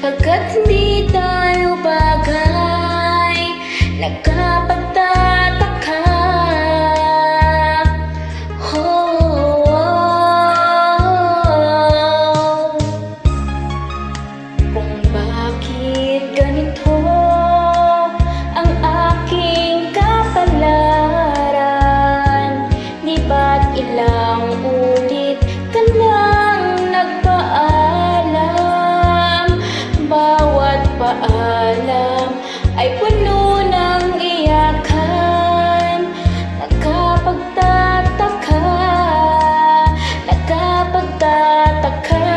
Pagkat hindi tayo bagay, nakapagtataka. Kung bakit ganito ang aking kapalaran, di ba't ilang ulit ka nang nagpaalam? Bawat paalam ay puno ng iyakan. Nakapagtataka, nakapagtataka.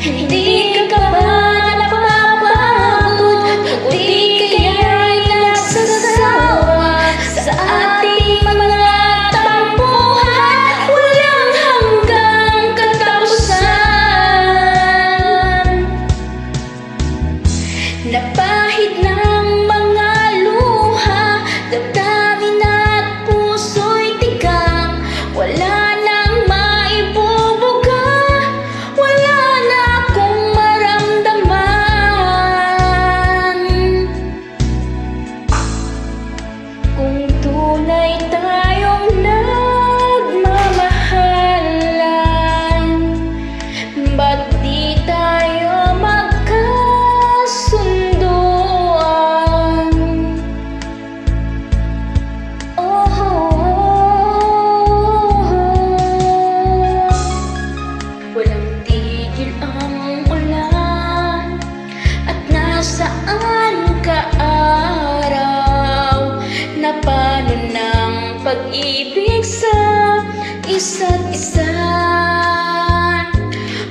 Hindi ka ba napapagod? O di kaya'y nagsasawa sa ating mga tampuhan? Walang hanggang katapusan. Napahid ng mga luha, damdamin at puso'y tigang. Wala nang maibubuga, wala na akong maramdaman. Kung tunay tayong nagmamahalan, ba't di tayo magkasunduan? Walang tigil ang ulan, at nasaan ka araw? Na paano ng pag-ibig sa isa't isa?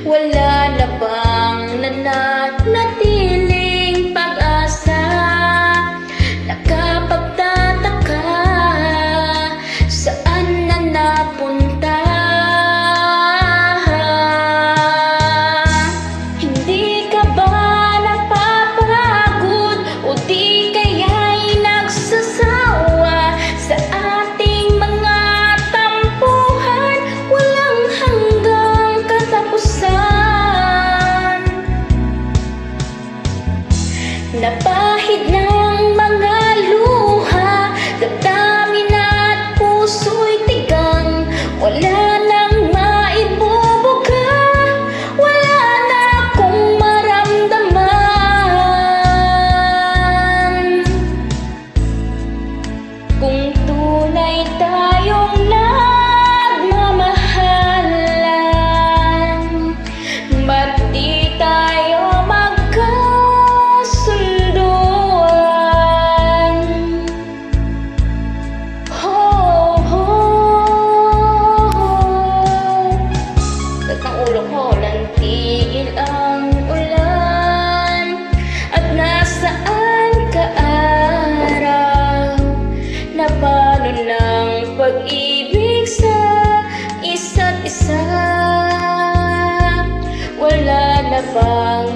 Wala na bang nananatiling pag-asa? Nakapagtataka, saan na napunta? Hindi ka ba napapagod? O di kaya'y nagsasawa sa ating mga tampuhan? Walang hanggang katapusan. Napahid ng mga luha, damdamin at puso'y tigang. Wala nang maibubuga, wala na akong maramdaman. Kung tunay tayong nagmamahalan, ba't di tayo magkasunduan? Ba't ang ulo ko nantigil ang ulan? At nasaan ka araw? Na paano ng pag-ibig sa isa't isa? Wala na bang